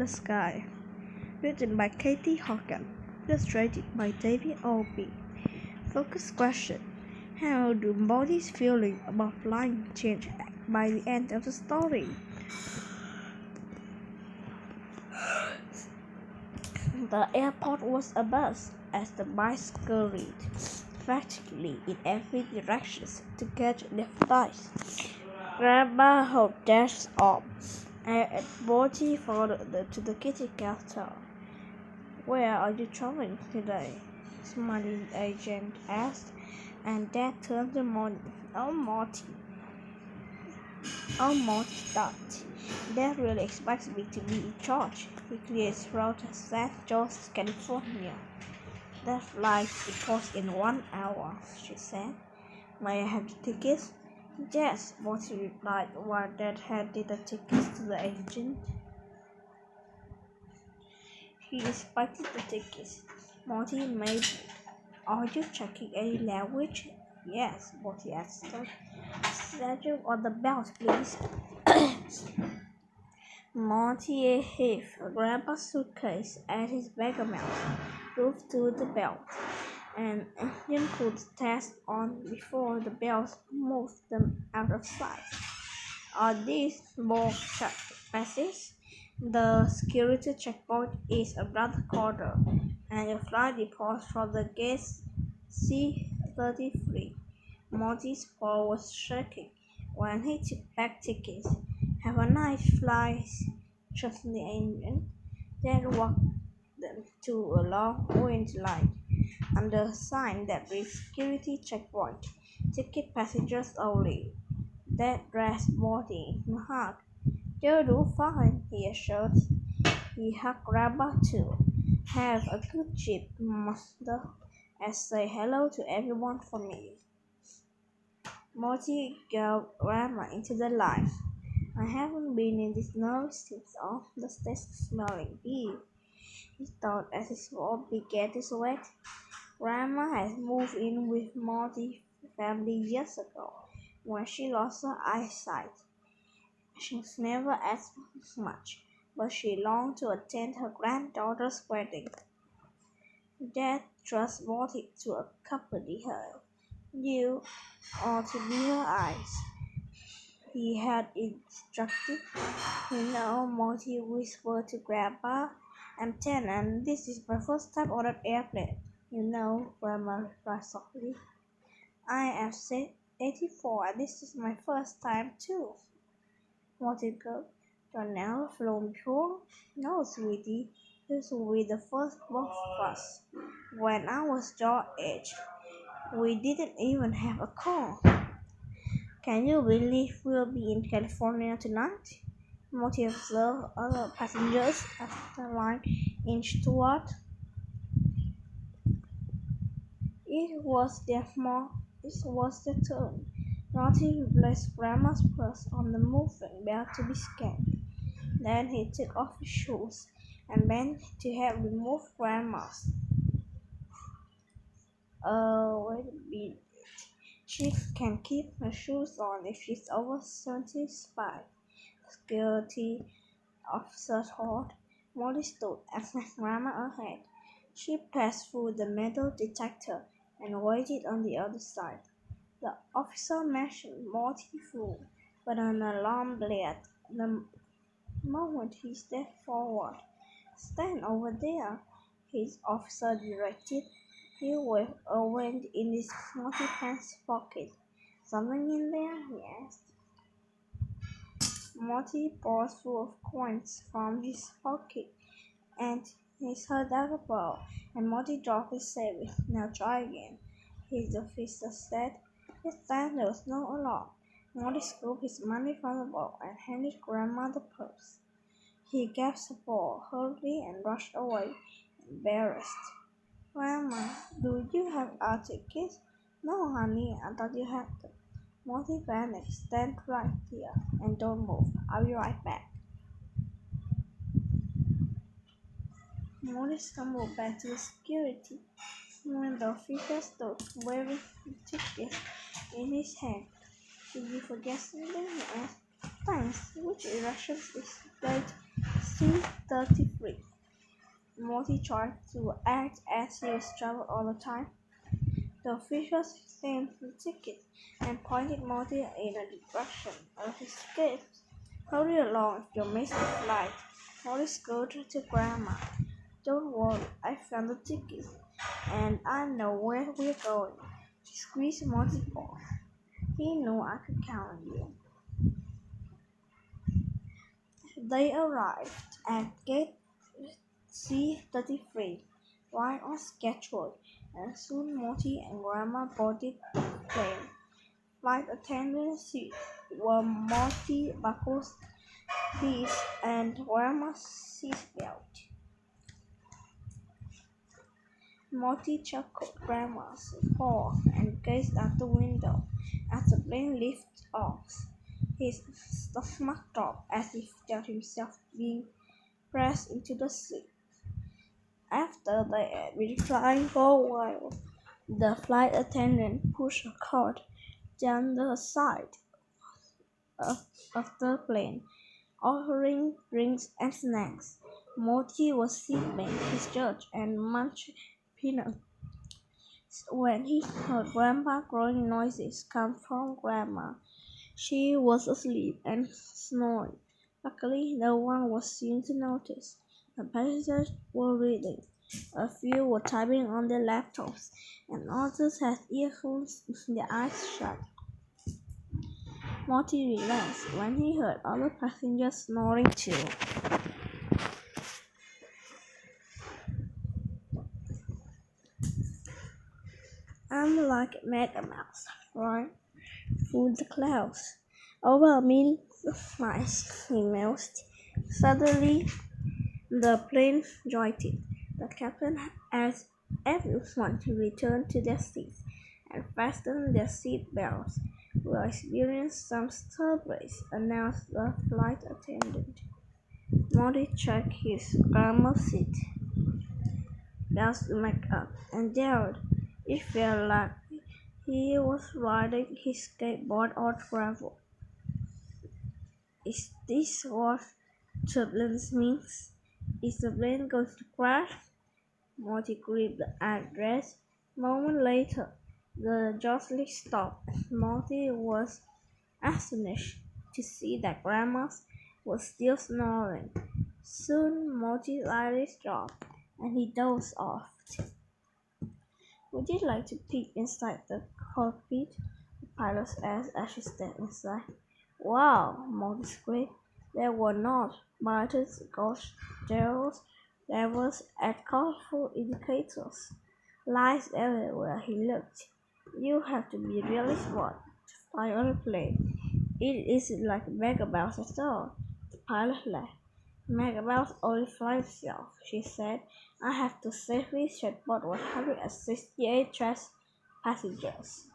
the Sky, written by Katie Hogan, illustrated by David Albee. Focus question: how do Molly's feeling about flying change by the end of the story? The airport was abuzz as the mice scurried frantically in every direction to catch their flights. Grandma held Dash's arm, and Morty followed them to the kitty counter. "Where are you traveling today?" Smiling agent asked, and Dad turned to Morty. "Oh, Morty. Oh, Morty stopped. Dad really expects me to be in charge. He clears route to San Jose, California. That flight departs in 1 hour," she said. "May I have the tickets?" "Yes," Morty replied while Dad handed the tickets to the agent. He inspected the tickets. Morty made. "Are you checking any language?" "Yes," Morty answered. "Schedule on the belt, please." Morty heaved Grandpa's suitcase and his bergamot moved to the belt. An engine could test on before the belts moved them out of sight. "Are these more check passes?" "The security checkpoint is around the corner, and your flight departs from the gate C-33. Morty's paw was shaking when he took back tickets. "Have a nice flight," shouted the engine. Then walked them to a long orange light under a sign that read "Security Checkpoint. Ticket passengers only." Dad grasped Morty in a hug. "You'll do fine," he assured. He hugged Grandma too. "Have a good trip, Mother, and say hello to everyone for me." Morty gulped Grandma into the light. "I haven't been in this nurse since all the stage smelling beef," he thought as his mouth began to sweat. Grandma had moved in with Morty's family years ago when she lost her eyesight. She's never asked much, but she longed to attend her granddaughter's wedding. Dad trusted Morty to accompany her. "You ought to be her eyes," he had instructed. Morty whispered to Grandpa. "I'm 10 and this is my first time on an airplane." Grandma replied softly. "I am 84 and this is my first time too." Morty gulped. "You've never flown before?" "No, sweetie. This will be the first both of us. When I was your age, we didn't even have a car." "Can you believe we'll be in California tonight?" Morty observed other passengers as the line inched toward. It was their turn. Morty placed Grandma's purse on the moving belt to be scanned. Then he took off his shoes and bent to help remove Grandma's. Wait a minute. She can keep her shoes on if she's over 75, the security officer thought. Molly stood and met Grandma ahead. She passed through the metal detector and waited on the other side. The officer mentioned Morty flew, but an alarm blared the moment he stepped forward. "Stand over there," his officer directed. He waved a wand in his smarty pants pocket. "Something in there?" he asked. Morty pulled full of coins from his pocket and his heard out a ball, and Morty dropped his savings. "Now try again," his officer said. This time there was no alarm. Morty scooped his money from the ball and handed Grandma the purse. He gasped the ball hurriedly and rushed away, embarrassed. "Grandma, do you have our tickets?" "No, honey, I thought you had them." Morty panicked. "Stand right here and don't move. I'll be right back." Morty stumbled back to the security when the officer stood, waving the tickets in his hand. "Did you forget something?" he asked. "Thanks. Which direction is Gate C-33. Morty tried to act as he was traveled all the time. The officials examined the ticket and pointed Morty in a direction of his escape. Hurry along if you miss the flight. Morty scooted to Grandma. Don't worry, I found the ticket, and I know where we're going. She squeezed Morty's paw. He knew I could count on you. They arrived at gate C-33 right on schedule, and soon Morty and Grandma boarded the plane. Flight attendants were Morty buckles his and Grandma's seatbelt. Morty chuckled Grandma's paw and gazed out the window as the plane lifted off. His stomach dropped as he felt himself being pressed into the seat. After they had been flying for a while, the flight attendant pushed a cord down the side of the plane, offering drinks and snacks. Morty was sipping his judge and munching peanuts when he heard Grandpa growling noises come from Grandma. She was asleep and snoring. Luckily, no one was seen to notice. The passengers were reading. A few were typing on their laptops, and others had earphones with their eyes shut. Morty relaxed when he heard other passengers snoring too. I'm like Mega Mouse, right? Through the clouds. Over a million miles, he mused. Suddenly, the plane jolted. The captain asked everyone to return to their seats and fasten their seat belts. We'll experience some starbreeze, announced the flight attendant. Morty checked his grandma's seat belts to make up and yelled. It felt like he was riding his skateboard on gravel. Is this what turbulence means? Is the plane going to crash? Morty gripped the address. A moment later, the jostling stopped. Morty was astonished to see that Grandma was still snoring. Soon Morty's eyelids dropped, and he dozed off. Would you like to peek inside the cockpit? The pilot asked as she stepped inside. Wow, Morty squeaked. There were not buttons, gauge levels, and colorful indicators. Lights everywhere he looked. You have to be really smart to fly on a plane. It isn't like Megamouse at all. The pilot laughed. Megamouse only flies himself, she said. I have to safely transport 168 trash passengers.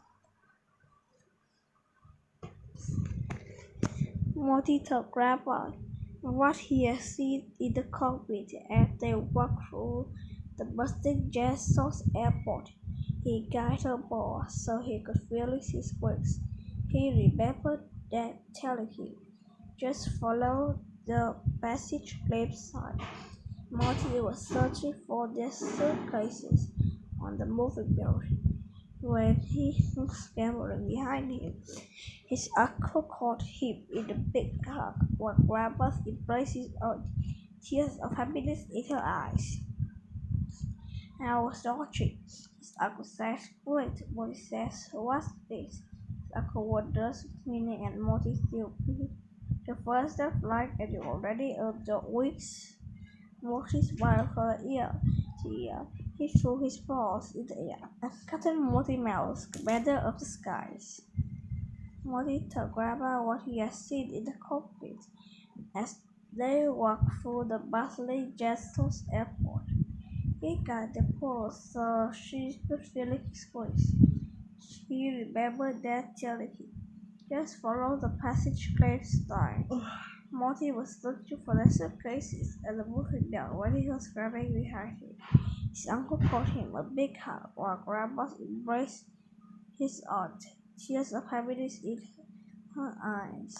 Morty told Grandpa what he had seen in the cockpit as they walked through the bustling Jet Source airport. He guided her ball so he could feel his wings. He remembered Dad telling him, just follow the passage claim sign. Morty was searching for their suitcases on the moving building when he was scrambling behind him. His uncle caught him in a big hug while Grandma's embraces out tears of happiness in her eyes. I was watching, his uncle says. Wait, Morty says, what's this? His uncle wonders, meaning and Morty still breathes. The first flight and you already earned the wings. Morty smiled from ear to ear. He threw his paws in the air, and Captain Morty Mouse, commander of the skies. Morty told Grandma what he had seen in the cockpit as they walked through the bustling Jet Source airport. He guided the pole so she could feel his voice. He remembered Dad telling him, just follow the passage claim sign. Morty was searching for the suitcases and the moving belt when he was grabbing behind him. His uncle caught him a big hug while Grandma embraced his aunt, tears of happiness in her eyes.